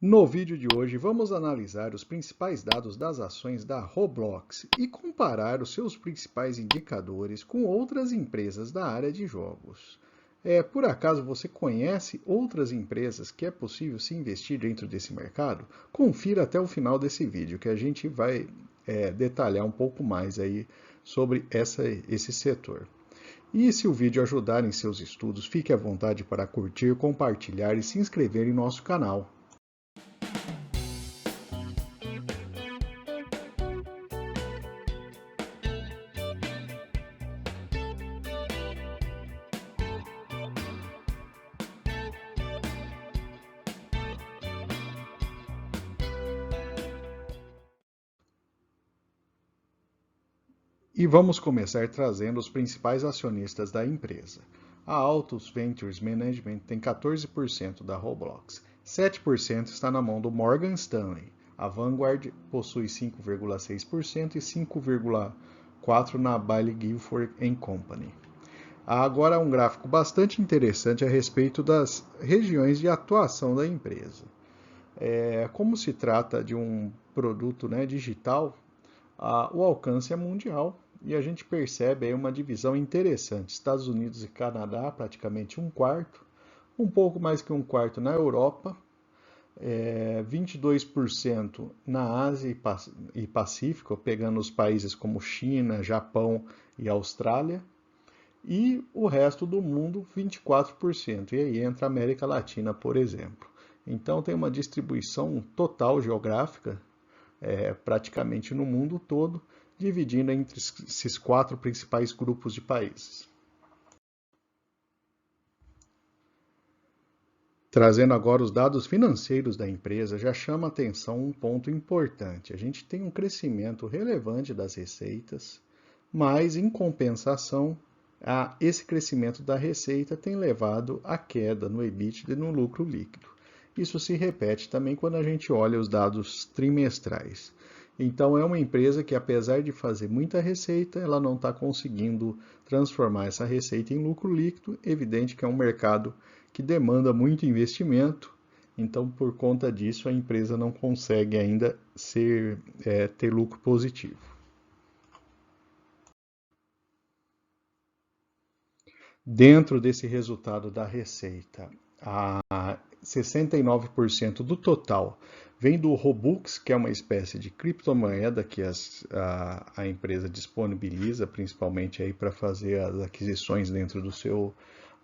No vídeo de hoje, vamos analisar os principais dados das ações da Roblox e comparar os seus principais indicadores com outras empresas da área de jogos. Por acaso você conhece outras empresas que é possível se investir dentro desse mercado? Confira até o final desse vídeo que a gente vai detalhar um pouco mais aí sobre esse setor. E se o vídeo ajudar em seus estudos, fique à vontade para curtir, compartilhar e se inscrever em nosso canal. E vamos começar trazendo os principais acionistas da empresa. A Altus Ventures Management tem 14% da Roblox, 7% está na mão do Morgan Stanley. A Vanguard possui 5,6% e 5,4% na Baillie Gifford Company. Há agora um gráfico bastante interessante a respeito das regiões de atuação da empresa. Como se trata de um produto digital, o alcance é mundial e a gente percebe aí uma divisão interessante. Estados Unidos e Canadá, praticamente um quarto, um pouco mais que um quarto na Europa, 22% na Ásia e Pacífico, pegando os países como China, Japão e Austrália, e o resto do mundo, 24%. E aí entra a América Latina, por exemplo. Então tem uma distribuição total geográfica praticamente no mundo todo, dividindo entre esses quatro principais grupos de países. Trazendo agora os dados financeiros da empresa, já chama atenção um ponto importante. A gente tem um crescimento relevante das receitas, mas em compensação, esse crescimento da receita tem levado à queda no EBITDA e no lucro líquido. Isso se repete também quando a gente olha os dados trimestrais. Então é uma empresa que, apesar de fazer muita receita, ela não está conseguindo transformar essa receita em lucro líquido. Evidente que é um mercado que demanda muito investimento, então por conta disso a empresa não consegue ainda ter lucro positivo. Dentro desse resultado da receita, 69% do total vem do Robux, que é uma espécie de criptomoeda que a empresa disponibiliza, principalmente aí para fazer as aquisições dentro do seu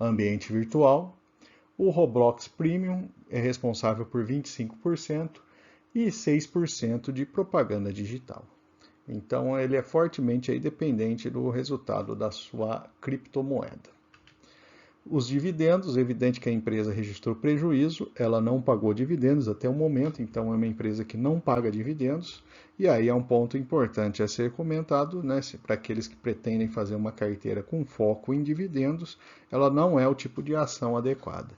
ambiente virtual. O Roblox Premium é responsável por 25% e 6% de propaganda digital. Então ele é fortemente aí dependente do resultado da sua criptomoeda. Os dividendos, é evidente que a empresa registrou prejuízo, ela não pagou dividendos até o momento, então é uma empresa que não paga dividendos, e aí é um ponto importante a ser comentado, para aqueles que pretendem fazer uma carteira com foco em dividendos, ela não é o tipo de ação adequada.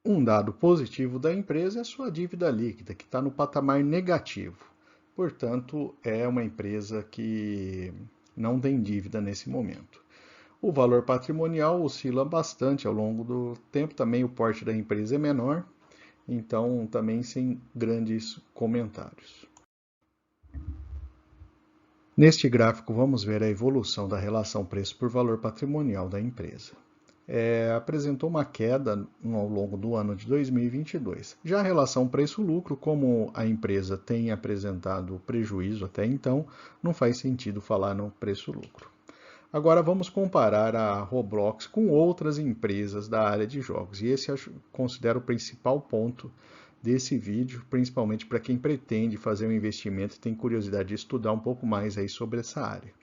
Um dado positivo da empresa é a sua dívida líquida, que está no patamar negativo. Portanto, é uma empresa que não tem dívida nesse momento. O valor patrimonial oscila bastante ao longo do tempo, também o porte da empresa é menor, então também sem grandes comentários. Neste gráfico, vamos ver a evolução da relação preço por valor patrimonial da empresa. Apresentou uma queda ao longo do ano de 2022. Já a relação preço-lucro, como a empresa tem apresentado prejuízo até então, não faz sentido falar no preço-lucro. Agora vamos comparar a Roblox com outras empresas da área de jogos. E esse eu considero o principal ponto desse vídeo, principalmente para quem pretende fazer um investimento e tem curiosidade de estudar um pouco mais aí sobre essa área.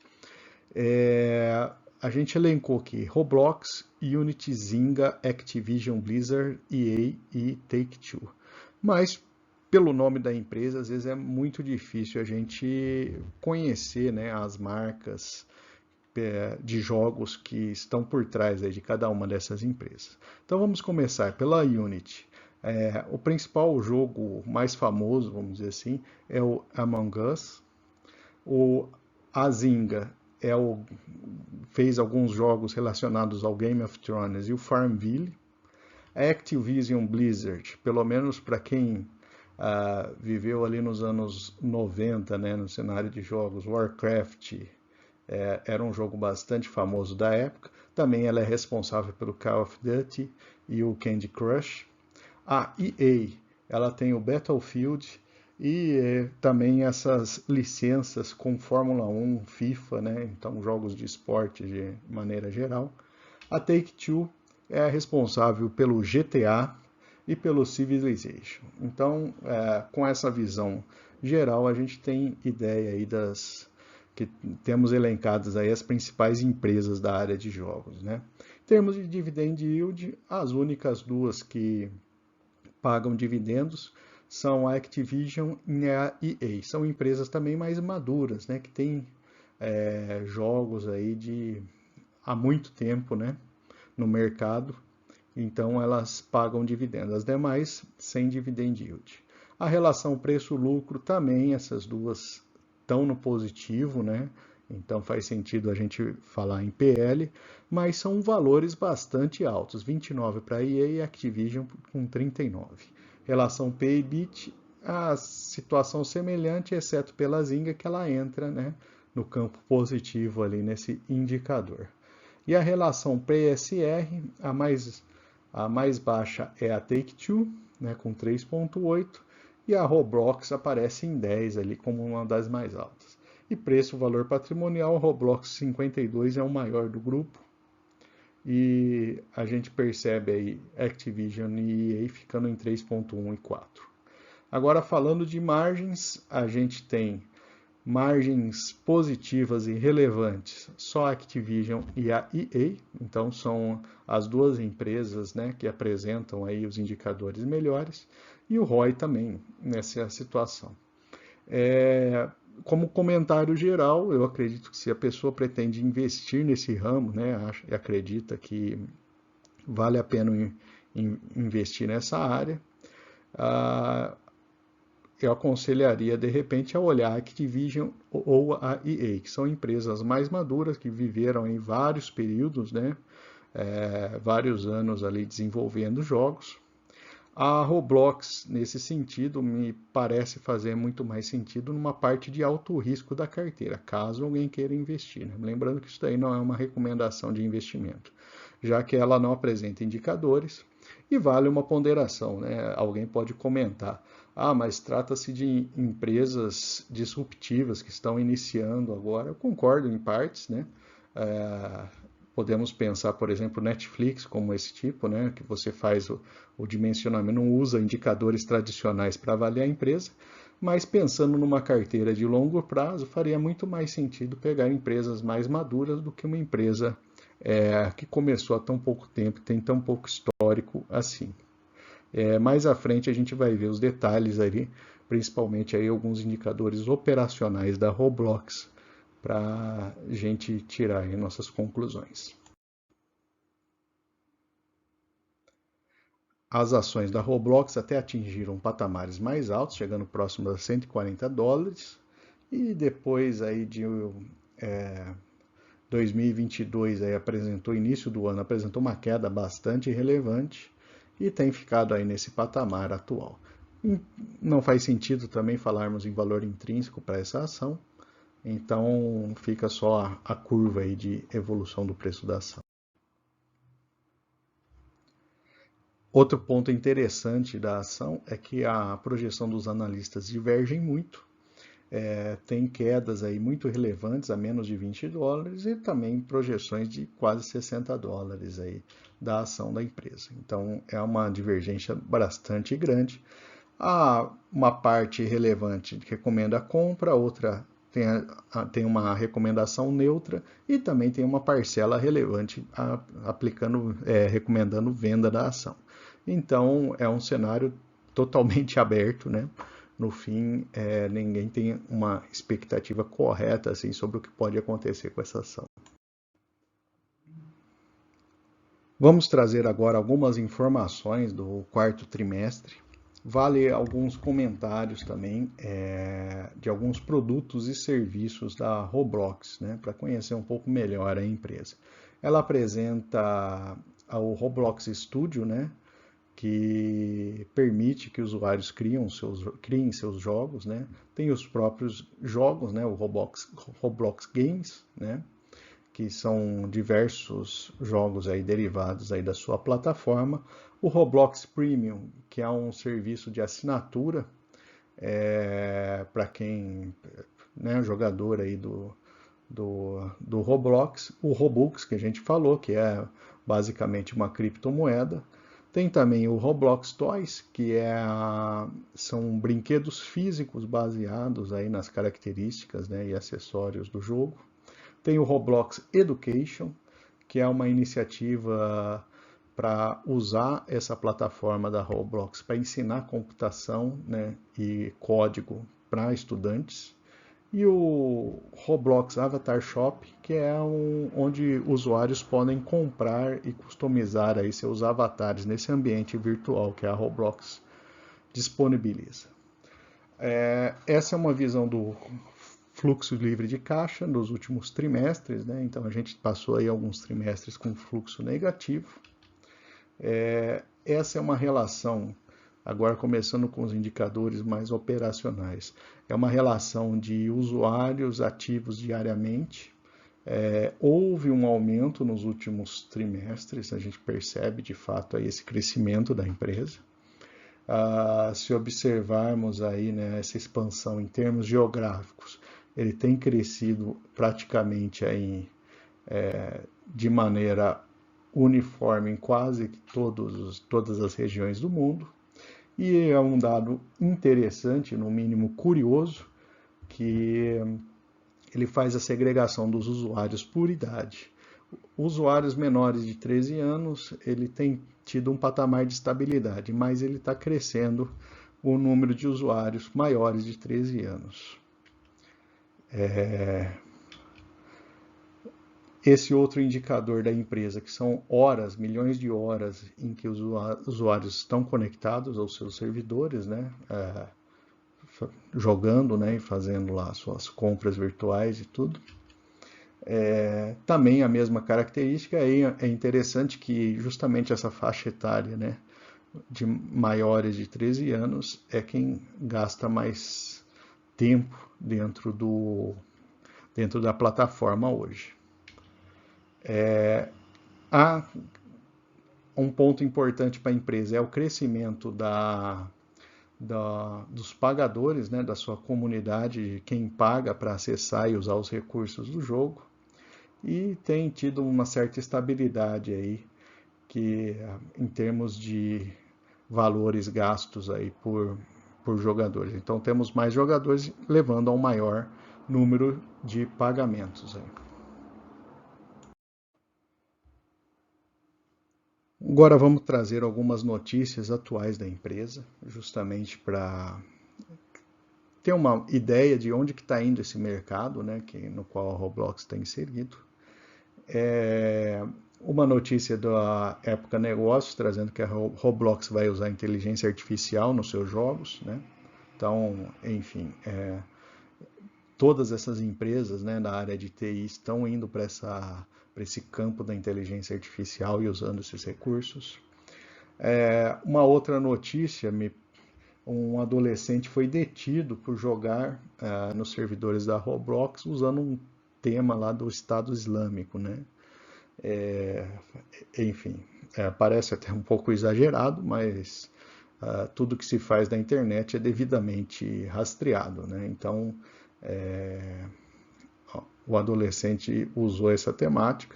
A gente elencou aqui Roblox, Unity, Zynga, Activision, Blizzard, EA e Take-Two. Mas, pelo nome da empresa, às vezes é muito difícil a gente conhecer as marcas de jogos que estão por trás de cada uma dessas empresas. Então vamos começar pela Unity. O principal jogo mais famoso, vamos dizer assim, é o Among Us. A Zynga fez alguns jogos relacionados ao Game of Thrones e o Farmville. A Activision Blizzard, pelo menos para quem viveu ali nos anos 90, né, no cenário de jogos, Warcraft era um jogo bastante famoso da época. Também ela é responsável pelo Call of Duty e o Candy Crush. A EA, ela tem o Battlefield e também essas licenças com Fórmula 1, FIFA, né? Então jogos de esporte de maneira geral. A Take-Two é a responsável pelo GTA e pelo Civilization. Então, com essa visão geral, a gente tem ideia aí que temos elencadas aí as principais empresas da área de jogos, né? Em termos de dividend yield, as únicas duas que pagam dividendos são a Activision e a EA. São empresas também mais maduras, né? Que têm jogos aí há muito tempo, né? No mercado. Então elas pagam dividendos. As demais sem dividend yield. A relação preço-lucro também, essas duas estão no positivo, né? Então faz sentido a gente falar em PL, mas são valores bastante altos, 29 para a EA e Activision com 39. Relação P/EBIT, a situação semelhante, exceto pela Zynga, que ela entra, né, no campo positivo ali nesse indicador. E a relação PSR, a mais baixa é a Take-Two, né, com 3,8, e a Roblox aparece em 10 ali como uma das mais altas. E preço-valor patrimonial, Roblox 52 é o maior do grupo. E a gente percebe aí Activision e EA ficando em 3,1 e 4. Agora falando de margens, a gente tem margens positivas e relevantes só a Activision e a EA, então são as duas empresas, né, que apresentam aí os indicadores melhores, e o ROI também nessa situação. Como comentário geral, eu acredito que se a pessoa pretende investir nesse ramo, né, acredita que vale a pena investir nessa área, eu aconselharia de repente a olhar a Activision ou a EA, que são empresas mais maduras, que viveram em vários períodos, né, vários anos ali desenvolvendo jogos. A Roblox, nesse sentido, me parece fazer muito mais sentido numa parte de alto risco da carteira, caso alguém queira investir, né? Lembrando que isso daí não é uma recomendação de investimento, já que ela não apresenta indicadores e vale uma ponderação, né? Alguém pode comentar, mas trata-se de empresas disruptivas que estão iniciando agora. Eu concordo em partes, né? Podemos pensar, por exemplo, Netflix como esse tipo, né, que você faz o dimensionamento, não usa indicadores tradicionais para avaliar a empresa, mas pensando numa carteira de longo prazo, faria muito mais sentido pegar empresas mais maduras do que uma empresa que começou há tão pouco tempo, tem tão pouco histórico assim. Mais à frente a gente vai ver os detalhes ali, principalmente aí alguns indicadores operacionais da Roblox, para a gente tirar aí nossas conclusões. As ações da Roblox até atingiram patamares mais altos, chegando próximo a $140, e depois aí de 2022 aí início do ano apresentou uma queda bastante relevante e tem ficado aí nesse patamar atual. Não faz sentido também falarmos em valor intrínseco para essa ação, então fica só a curva aí de evolução do preço da ação. Outro ponto interessante da ação é que a projeção dos analistas divergem muito. Tem quedas aí muito relevantes a menos de $20 e também projeções de quase $60 aí da ação da empresa. Então é uma divergência bastante grande. Há uma parte relevante que recomenda a compra, outra tem uma recomendação neutra e também tem uma parcela relevante recomendando venda da ação. Então é um cenário totalmente aberto, né? No fim, ninguém tem uma expectativa correta assim, sobre o que pode acontecer com essa ação. Vamos trazer agora algumas informações do quarto trimestre. vale alguns comentários também de alguns produtos e serviços da Roblox, né, para conhecer um pouco melhor a empresa. Ela apresenta o Roblox Studio, né, que permite que usuários criem seus jogos, né? Tem os próprios jogos, né? O Roblox Games, né? Que são diversos jogos aí derivados aí da sua plataforma. O Roblox Premium, que é um serviço de assinatura para quem, né, jogador aí do Roblox. O Robux, que a gente falou, que é basicamente uma criptomoeda. Tem também o Roblox Toys, que são brinquedos físicos baseados aí nas características, né, e acessórios do jogo. Tem o Roblox Education, que é uma iniciativa para usar essa plataforma da Roblox para ensinar computação, né, e código para estudantes. E o Roblox Avatar Shop, que é onde usuários podem comprar e customizar aí seus avatares nesse ambiente virtual que a Roblox disponibiliza. Essa é uma visão do fluxo livre de caixa nos últimos trimestres, né? Então a gente passou aí alguns trimestres com fluxo negativo. Essa é uma relação, agora começando com os indicadores mais operacionais, é uma relação de usuários ativos diariamente. Houve um aumento nos últimos trimestres, a gente percebe de fato aí esse crescimento da empresa. Se observarmos aí, né, essa expansão em termos geográficos, ele tem crescido praticamente aí, de maneira uniforme em quase todas as regiões do mundo. E é um dado interessante, no mínimo curioso, que ele faz a segregação dos usuários por idade. Usuários menores de 13 anos, ele tem tido um patamar de estabilidade, mas ele está crescendo o número de usuários maiores de 13 anos. Esse outro indicador da empresa, que são horas, milhões de horas em que os usuários estão conectados aos seus servidores, né? Jogando, né? E fazendo lá suas compras virtuais e tudo. Também a mesma característica, é interessante que justamente essa faixa etária, né, de maiores de 13 anos é quem gasta mais tempo dentro da plataforma hoje. Há um ponto importante para a empresa, é o crescimento dos pagadores, né, da sua comunidade, quem paga para acessar e usar os recursos do jogo. E tem tido uma certa estabilidade aí, que em termos de valores gastos aí por jogadores. Então temos mais jogadores levando a um maior número de pagamentos aí. Agora vamos trazer algumas notícias atuais da empresa, justamente para ter uma ideia de onde que está indo esse mercado, né, no qual a Roblox está inserido. Uma notícia da Época Negócios, trazendo que a Roblox vai usar inteligência artificial nos seus jogos, né? Então, enfim, todas essas empresas, né, da área de TI estão indo para esse campo da inteligência artificial e usando esses recursos. Uma outra notícia, um adolescente foi detido por jogar nos servidores da Roblox usando um tema lá do Estado Islâmico, né? Enfim, parece até um pouco exagerado, mas tudo que se faz na internet é devidamente rastreado, né? Então, o adolescente usou essa temática.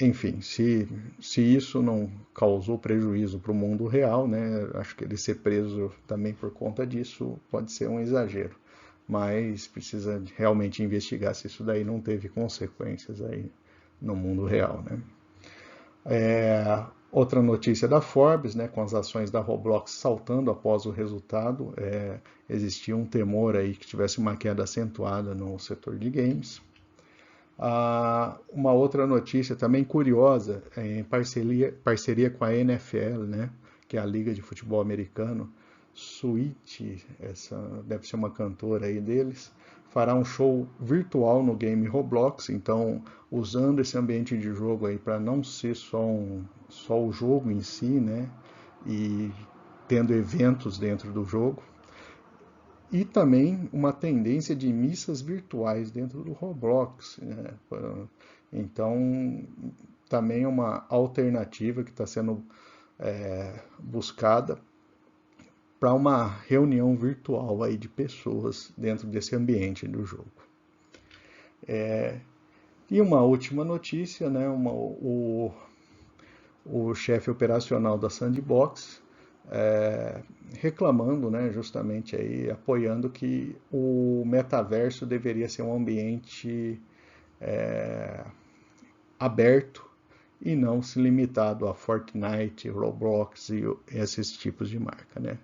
Enfim, se isso não causou prejuízo para o mundo real, né, acho que ele ser preso também por conta disso pode ser um exagero. Mas precisa realmente investigar se isso daí não teve consequências aí no mundo real, né? Outra notícia da Forbes, né, com as ações da Roblox saltando após o resultado, existia um temor aí que tivesse uma queda acentuada no setor de games. Uma outra notícia também curiosa, em parceria com a NFL, né, que é a Liga de Futebol Americano, Switch, essa deve ser uma cantora aí deles, fará um show virtual no game Roblox, então usando esse ambiente de jogo aí para não ser só o jogo em si, né? E tendo eventos dentro do jogo. E também uma tendência de missas virtuais dentro do Roblox, né? Então, também é uma alternativa que está sendo buscada para uma reunião virtual aí de pessoas dentro desse ambiente do jogo. E uma última notícia, né? O chefe operacional da Sandbox reclamando, né, justamente aí, apoiando que o metaverso deveria ser um ambiente aberto e não se limitado a Fortnite, Roblox e esses tipos de marca, né?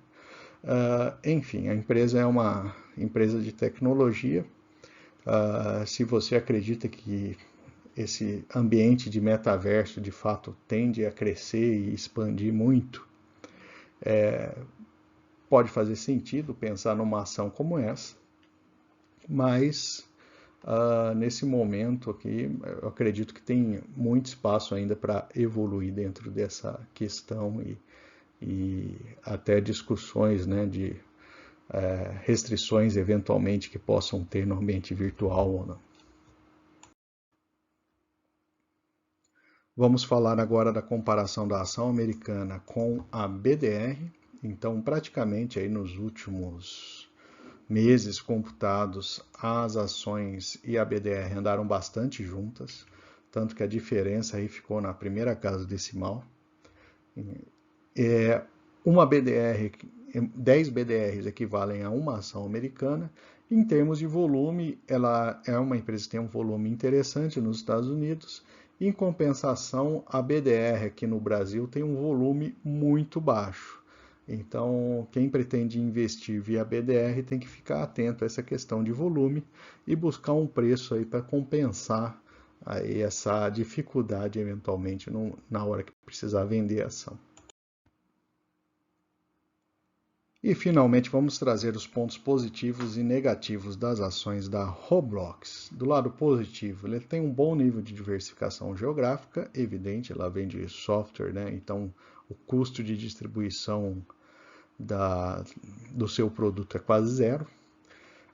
Enfim, a empresa é uma empresa de tecnologia. Se você acredita que esse ambiente de metaverso de fato tende a crescer e expandir muito, pode fazer sentido pensar numa ação como essa, mas nesse momento aqui eu acredito que tem muito espaço ainda para evoluir dentro dessa questão e até discussões, né, de restrições eventualmente que possam ter no ambiente virtual ou não. Vamos falar agora da comparação da ação americana com a BDR. Então, praticamente aí nos últimos meses computados, as ações e a BDR andaram bastante juntas, tanto que a diferença aí ficou na primeira casa decimal. Uma BDR, 10 BDRs equivalem a uma ação americana. Em termos de volume, ela é uma empresa que tem um volume interessante nos Estados Unidos. Em compensação, a BDR aqui no Brasil tem um volume muito baixo. Então, quem pretende investir via BDR tem que ficar atento a essa questão de volume e buscar um preço aí para compensar aí essa dificuldade eventualmente na hora que precisar vender a ação. E finalmente vamos trazer os pontos positivos e negativos das ações da Roblox. Do lado positivo, ele tem um bom nível de diversificação geográfica, evidente, ela vende software, né? Então o custo de distribuição do seu produto é quase zero.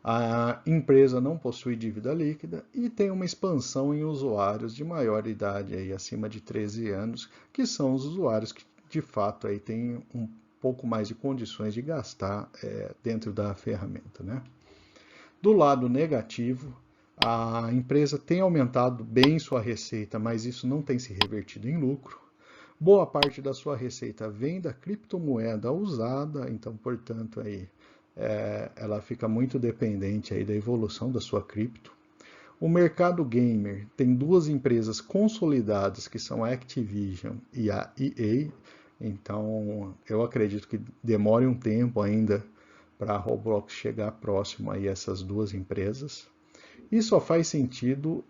A empresa não possui dívida líquida e tem uma expansão em usuários de maior idade, aí, acima de 13 anos, que são os usuários que de fato aí, têm um pouco mais de condições de gastar dentro da ferramenta, né? Do lado negativo, a empresa tem aumentado bem sua receita, mas isso não tem se revertido em lucro. Boa parte da sua receita vem da criptomoeda usada, então, portanto, aí, ela fica muito dependente aí da evolução da sua cripto. O mercado gamer tem duas empresas consolidadas, que são a Activision e a EA. Então, eu acredito que demore um tempo ainda para a Roblox chegar próximo a essas duas empresas. E só faz sentido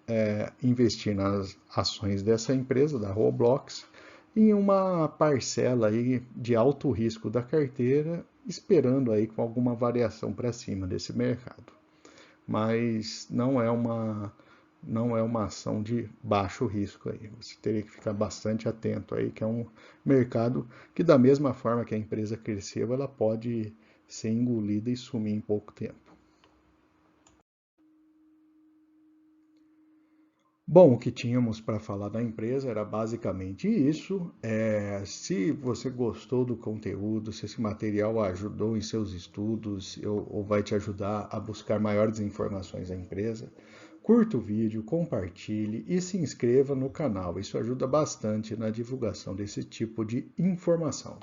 investir nas ações dessa empresa, da Roblox, em uma parcela aí de alto risco da carteira, esperando aí com alguma variação para cima desse mercado. Mas não é uma ação de baixo risco aí. Você teria que ficar bastante atento aí, que é um mercado que, da mesma forma que a empresa cresceu, ela pode ser engolida e sumir em pouco tempo. Bom, o que tínhamos para falar da empresa era basicamente isso. Se você gostou do conteúdo, se esse material ajudou em seus estudos ou vai te ajudar a buscar maiores informações da empresa, curta o vídeo, compartilhe e se inscreva no canal. Isso ajuda bastante na divulgação desse tipo de informação.